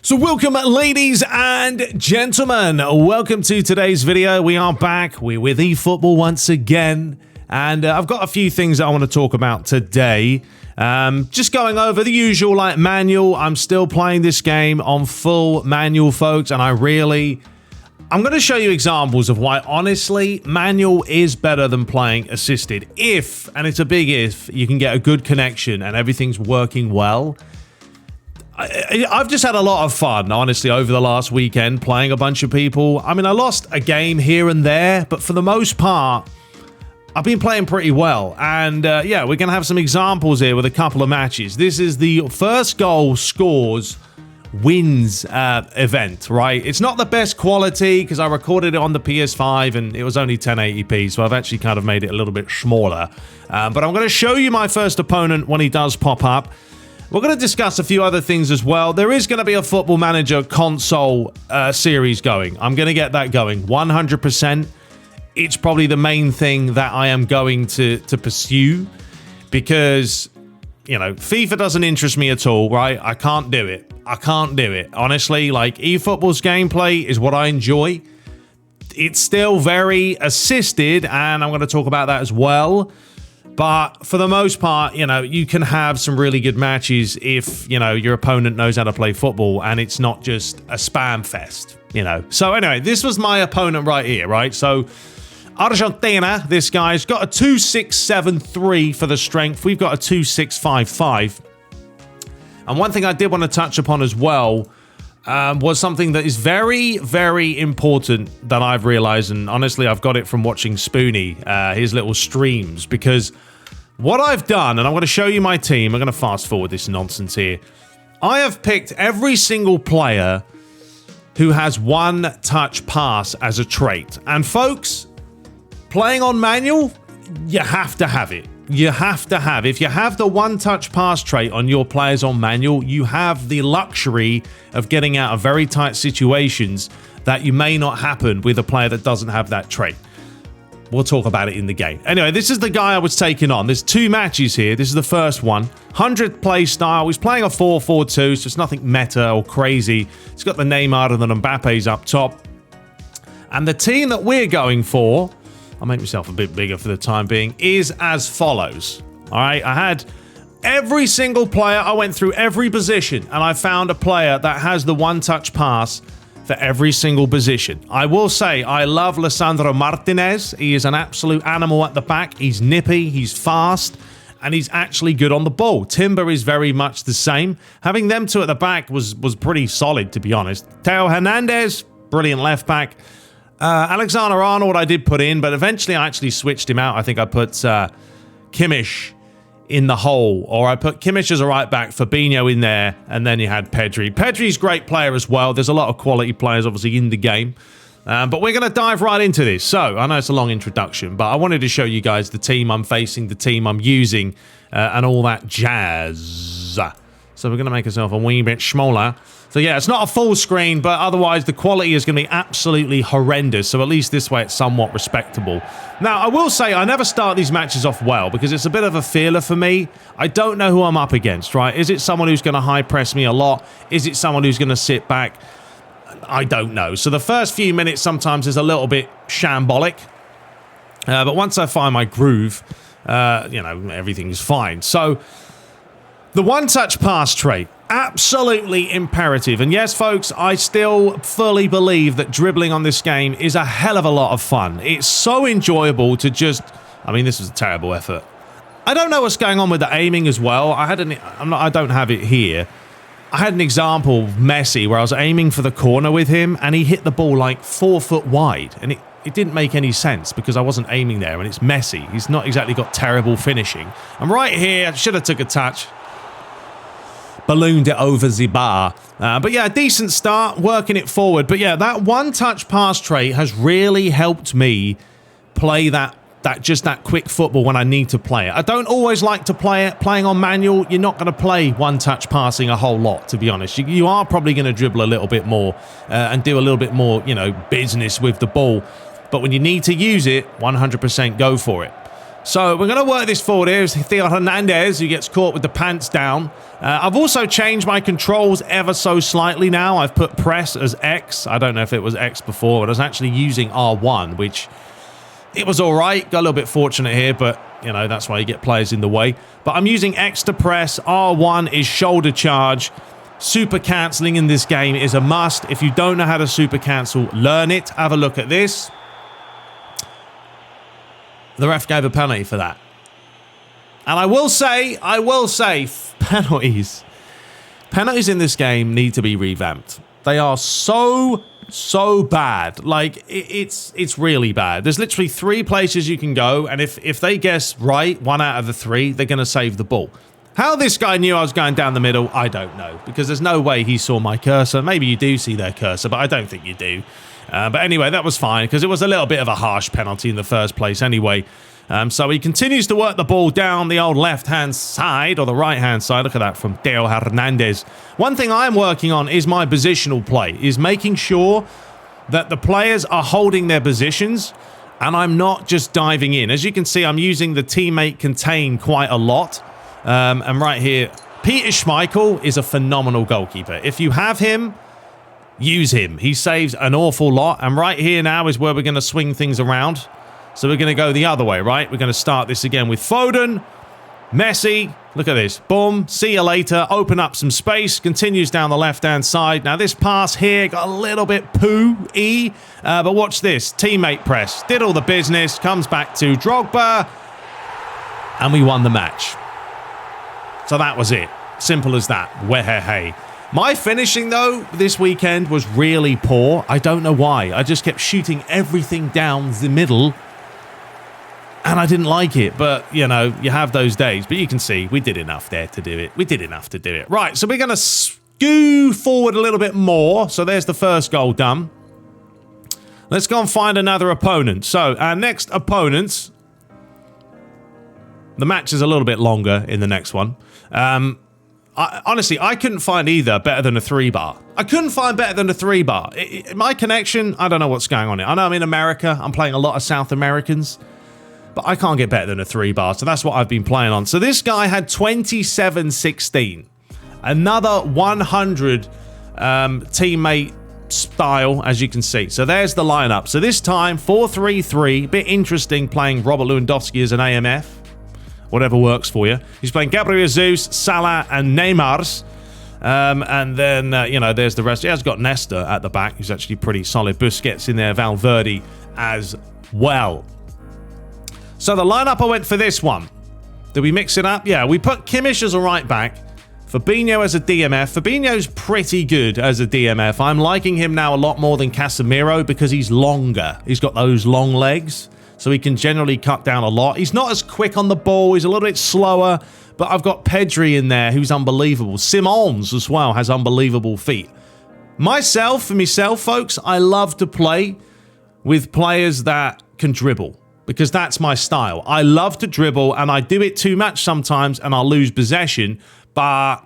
So welcome, ladies and gentlemen. Welcome to today's video. We are back. We're with Efootball once again. And I've got a few things that I want to talk about today. Just going over the usual, like manual. I'm still playing this game on full manual, folks. And I'm going to show you examples of why, honestly, manual is better than playing assisted. If, and it's a big if, you can get a good connection and everything's working well. I've just had a lot of fun, honestly, over the last weekend playing a bunch of people. I mean, I lost a game here and there, but for the most part, I've been playing pretty well. And yeah, we're going to have some examples here with a couple of matches. This is the first goal scores wins event, right? It's not the best quality because I recorded it on the PS5 and it was only 1080p, so I've actually kind of made it a little bit smaller. But I'm going to show you my first opponent when he does pop up. We're going to discuss a few other things as well. There is going to be a Football Manager console series going. I'm going to get that going 100%. It's probably the main thing that I am going to pursue because, you know, FIFA doesn't interest me at all, right? I can't do it. I can't do it. Honestly, like, eFootball's gameplay is what I enjoy. It's still very assisted, and I'm going to talk about that as well. But for the most part, you know, you can have some really good matches if, you know, your opponent knows how to play football and it's not just a spam fest, you know. So anyway, this was my opponent right here, right? So Argentina, this guy's got a 2673 for the strength. We've got a 2655. And one thing I did want to touch upon as well was something that is very, very important that I've realized, and honestly, I've got it from watching Spoony, his little streams, because what I've done, and I'm going to show you my team, I'm going to fast forward this nonsense here. I have picked every single player who has one touch pass as a trait. And folks, playing on manual, you have to have it. You have to have. If you have the one-touch pass trait on your players on manual, you have the luxury of getting out of very tight situations that you may not happen with a player that doesn't have that trait. We'll talk about it in the game. Anyway, this is the guy I was taking on. There's two matches here. This is the first one. 100 play style. He's playing a 4-4-2, so it's nothing meta or crazy. It's got the Neymar and the Mbappe's up top. And the team that we're going for, I'll make myself a bit bigger for the time being, is as follows. All right, I had every single player. I went through every position and I found a player that has the one-touch pass for every single position. I will say I love Lisandro Martinez. He is an absolute animal at the back. He's nippy, he's fast, and he's actually good on the ball. Timber is very much the same. Having them two at the back was pretty solid, to be honest. Theo Hernandez, brilliant left back. Alexander-Arnold I did put in, but eventually I actually switched him out. I think I put Kimmich in the hole, or I put Kimmich as a right back, Fabinho in there, and then you had Pedri. Pedri's a great player as well. There's a lot of quality players, obviously, in the game. But we're going to dive right into this. So, I know it's a long introduction, but I wanted to show you guys the team I'm facing, the team I'm using, and all that jazz. So we're going to make ourselves a wee bit smaller. So yeah, it's not a full screen, but otherwise the quality is going to be absolutely horrendous. So at least this way it's somewhat respectable. Now, I will say I never start these matches off well because it's a bit of a feeler for me. I don't know who I'm up against, right? Is it someone who's going to high press me a lot? Is it someone who's going to sit back? I don't know. So the first few minutes sometimes is a little bit shambolic. But once I find my groove, you know, everything's fine. So the one-touch pass trait, absolutely imperative. And yes, folks, I still fully believe that dribbling on this game is a hell of a lot of fun. It's so enjoyable to just... I mean, this was a terrible effort. I don't know what's going on with the aiming as well. I don't have it here. I had an example of Messi where I was aiming for the corner with him and he hit the ball like 4 foot wide. And it didn't make any sense because I wasn't aiming there and it's Messi. He's not exactly got terrible finishing. I'm right here. I should have took a touch. Ballooned it over the bar. But yeah, decent start, working it forward. But yeah, that one-touch pass trait has really helped me play that quick football when I need to play it. I don't always like to play it. Playing on manual, you're not going to play one-touch passing a whole lot, to be honest. You are probably going to dribble a little bit more and do a little bit more, you know, business with the ball. But when you need to use it, 100% go for it. So we're going to work this forward here. It's Theo Hernandez who gets caught with the pants down. I've also changed my controls ever so slightly now. I've put press as X. I don't know if it was X before, but I was actually using R1, which it was all right. Got a little bit fortunate here, but, you know, that's why you get players in the way. But I'm using X to press. R1 is shoulder charge. Super cancelling in this game is a must. If you don't know how to super cancel, learn it. Have a look at this. The ref gave a penalty for that. And I will say, penalties in this game need to be revamped. They are so bad. Like, it's really bad. There's literally 3 places you can go, and if they guess right, 1 out of the 3, they're going to save the ball. How this guy knew I was going down the middle, I don't know, because there's no way he saw my cursor. Maybe you do see their cursor, but I don't think you do. But anyway, that was fine, because it was a little bit of a harsh penalty in the first place anyway. So he continues to work the ball down the old left-hand side, or the right-hand side. Look at that from Theo Hernandez. One thing I'm working on is my positional play, is making sure that the players are holding their positions, and I'm not just diving in. As you can see, I'm using the teammate contain quite a lot. And right here, Peter Schmeichel is a phenomenal goalkeeper. If you have him, use him. He saves an awful lot. And right here now is where we're going to swing things around. So we're going to go the other way, right? We're going to start this again with Foden, Messi. Look at this. Boom. See you later. Open up some space. Continues down the left-hand side. Now this pass here got a little bit poo-y. But watch this. Teammate press. Did all the business. Comes back to Drogba. And we won the match. So that was it. Simple as that. Wehehe. My finishing, though, this weekend was really poor. I don't know why. I just kept shooting everything down the middle. And I didn't like it. But, you know, you have those days. But you can see we did enough there to do it. We did enough to do it. Right, so we're going to skew forward a little bit more. So there's the first goal done. Let's go and find another opponent. So our next opponent... The match is a little bit longer in the next one. Honestly, I couldn't find either better than a 3-bar. I couldn't find better than a 3-bar. My connection, I don't know what's going on here. I know I'm in America. I'm playing a lot of South Americans. But I can't get better than a 3-bar. So that's what I've been playing on. So this guy had 27-16. Another 100 teammate style, as you can see. So there's the lineup. So this time, 4-3-3. Bit interesting playing Robert Lewandowski as an AMF. Whatever works for you. He's playing Gabriel Jesus, Salah, and Neymar's. And then, you know, there's the rest. He has got Nesta at the back, who's actually pretty solid. Busquets in there, Valverde as well. So the lineup I went for this one. Did we mix it up? Yeah, we put Kimmich as a right back. Fabinho as a DMF. Fabinho's pretty good as a DMF. I'm liking him now a lot more than Casemiro because he's longer. He's got those long legs. So he can generally cut down a lot. He's not as quick on the ball. He's a little bit slower. But I've got Pedri in there, who's unbelievable. Simons as well has unbelievable feet. For myself, folks, I love to play with players that can dribble. Because that's my style. I love to dribble, and I do it too much sometimes, and I'll lose possession. But,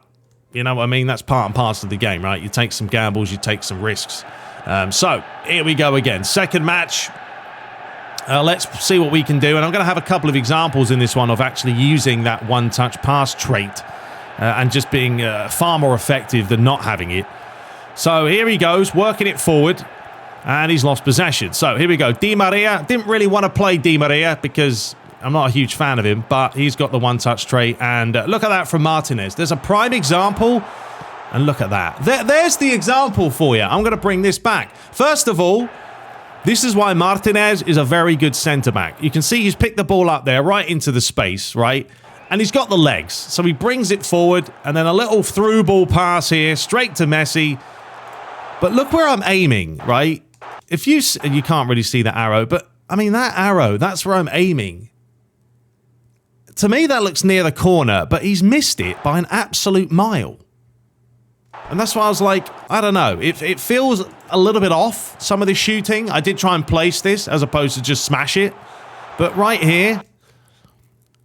you know what I mean? That's part and parcel of the game, right? You take some gambles, you take some risks. So, here we go again. Second match. Let's see what we can do. And I'm going to have a couple of examples in this one of actually using that one-touch pass trait and just being far more effective than not having it. So here he goes, working it forward. And he's lost possession. So here we go. Di Maria. Didn't really want to play Di Maria because I'm not a huge fan of him. But he's got the one-touch trait. And look at that from Martinez. There's a prime example. And look at that. There's the example for you. I'm going to bring this back. First of all, this is why Martinez is a very good centre-back. You can see he's picked the ball up there right into the space, right? And he's got the legs. So he brings it forward. And then a little through ball pass here. Straight to Messi. But look where I'm aiming, right? If you can't really see the arrow, but I mean, that arrow, that's where I'm aiming. To me, that looks near the corner, but he's missed it by an absolute mile. And that's why I was like, I don't know. It feels a little bit off, some of the shooting. I did try and place this as opposed to just smash it. But right here,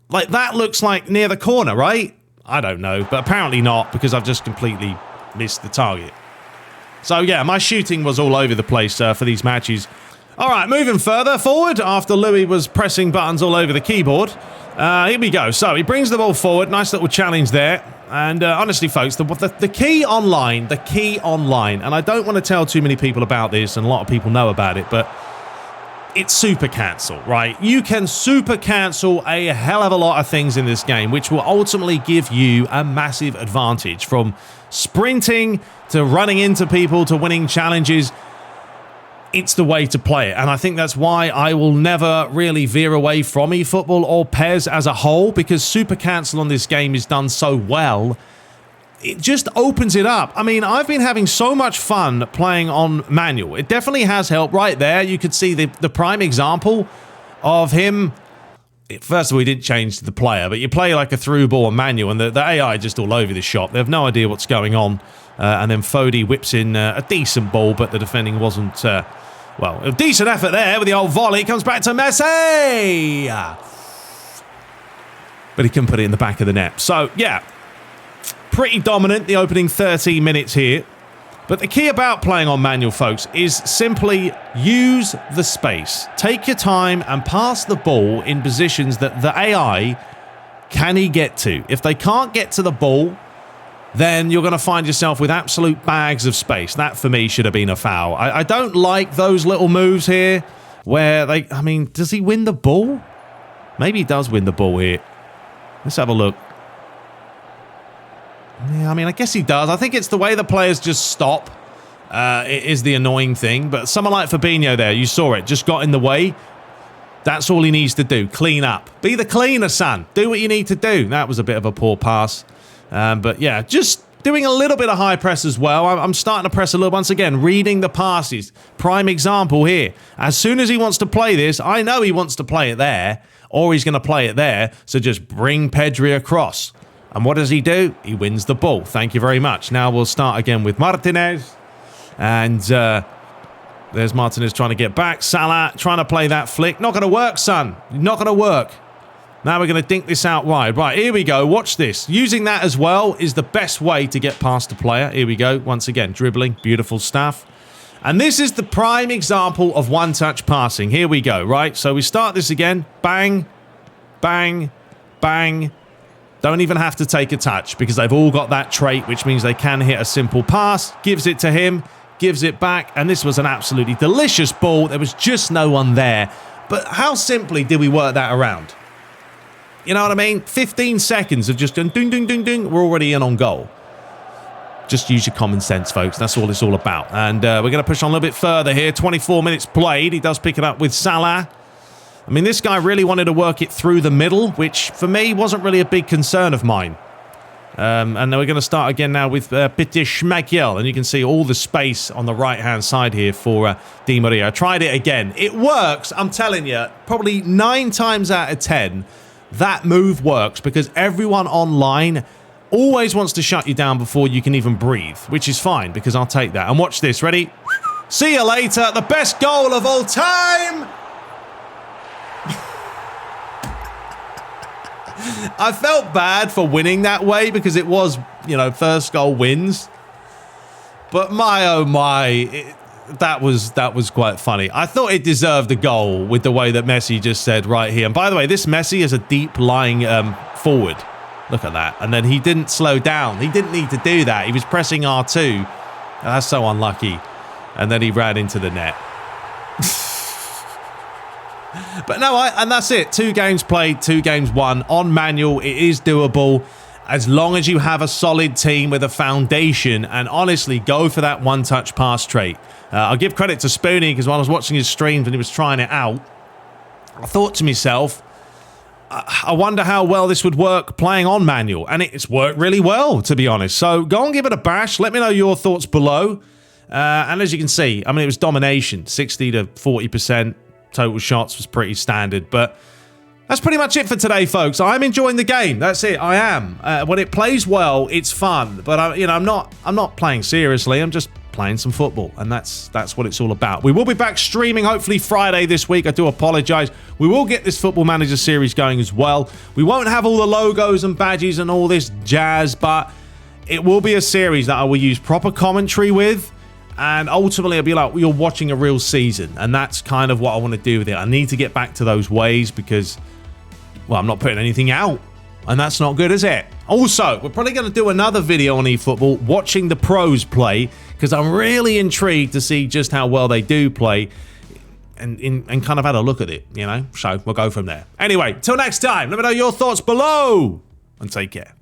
like that looks like near the corner, right? I don't know, but apparently not because I've just completely missed the target. So, yeah, my shooting was all over the place for these matches. All right, moving further forward after Louis was pressing buttons all over the keyboard. Here we go. So he brings the ball forward. Nice little challenge there. And honestly, folks, the key online, and I don't want to tell too many people about this, and a lot of people know about it, but it's super cancel, right? You can super cancel a hell of a lot of things in this game, which will ultimately give you a massive advantage, from sprinting to running into people to winning challenges. It's the way to play it, and I think that's why I will never really veer away from eFootball or PES as a whole, because super cancel on this game is done so well. It just opens it up. I mean, I've been having so much fun playing on manual. It definitely has helped. Right there, you could see the prime example of him. First of all, he didn't change the player, but you play like a through ball on manual, and the AI just all over the shop. They have no idea what's going on. And then Fody whips in a decent ball, but the defending wasn't... well, a decent effort there with the old volley. Comes back to Messi. But he couldn't put it in the back of the net. So, yeah, pretty dominant the opening 13 minutes here. But the key about playing on manual, folks, is simply use the space. Take your time and pass the ball in positions that the AI can get to. If they can't get to the ball, then you're going to find yourself with absolute bags of space. That, for me, should have been a foul. I don't like those little moves here where they... I mean, does he win the ball? Maybe he does win the ball here. Let's have a look. Yeah, I mean, I guess he does. I think it's the way the players just stop. It is the annoying thing. But someone like Fabinho there, you saw it, just got in the way. That's all he needs to do. Clean up. Be the cleaner, son. Do what you need to do. That was a bit of a poor pass. But yeah, just doing a little bit of high press as well. I'm starting to press a little, once again, reading the passes. Prime example here. As soon as he wants to play this, I know he wants to play it there, or he's going to play it there. So just bring Pedri across. And what does he do? He wins the ball. Thank you very much. Now we'll start again with Martinez. And there's Martinez trying to get back. Salah trying to play that flick. Not going to work, son. Not going to work. Now we're going to dink this out wide. Right, here we go. Watch this. Using that as well is the best way to get past the player. Here we go. Once again, dribbling. Beautiful stuff. And this is the prime example of one-touch passing. Here we go, right? So we start this again. Bang, bang, bang. Don't even have to take a touch because they've all got that trait, which means they can hit a simple pass. Gives it to him. Gives it back. And this was an absolutely delicious ball. There was just no one there. But how simply did we work that around? You know what I mean? 15 seconds of just ding, ding, ding, ding. We're already in on goal. Just use your common sense, folks. That's all it's all about. And we're going to push on a little bit further here. 24 minutes played. He does pick it up with Salah. I mean, this guy really wanted to work it through the middle, which for me wasn't really a big concern of mine. And then we're going to start again now with Petit Schmeichel. And you can see all the space on the right-hand side here for Di Maria. I tried it again. It works, I'm telling you, probably 9 times out of 10. That move works because everyone online always wants to shut you down before you can even breathe, which is fine because I'll take that. And watch this. Ready? See you later. The best goal of all time. I felt bad for winning that way because it was, you know, first goal wins. But my, oh my, that was quite funny. I thought it deserved a goal with the way that Messi just said right here. And by the way, this Messi is a deep lying forward. Look at that. And then he didn't slow down. He didn't need to do that. He was pressing R2. That's so unlucky. And then he ran into the net. But no, and that's it. 2 games played, 2 games won. On manual, it is doable. As long as you have a solid team with a foundation and honestly go for that one-touch pass trait. I'll give credit to Spoony because while I was watching his streams and he was trying it out, I thought to myself, I wonder how well this would work playing on manual. And it's worked really well, to be honest. So go and give it a bash. Let me know your thoughts below. And as you can see, I mean, it was domination. 60 to 40% total shots was pretty standard. But that's pretty much it for today, folks. I'm enjoying the game. That's it. I am. When it plays well, it's fun. But I'm not playing seriously. I'm just playing some football, and that's what it's all about. We will be back streaming hopefully Friday this week. I do apologize. We will get this Football Manager series going as well. We won't have all the logos and badges and all this jazz, but it will be a series that I will use proper commentary with, And ultimately, I'll be like, you're watching a real season. And that's kind of what I want to do with it. I need to get back to those ways because, well, I'm not putting anything out. And that's not good, is it? Also, we're probably going to do another video on eFootball, watching the pros play, because I'm really intrigued to see just how well they do play and kind of had a look at it, you know? So we'll go from there. Anyway, till next time, let me know your thoughts below and take care.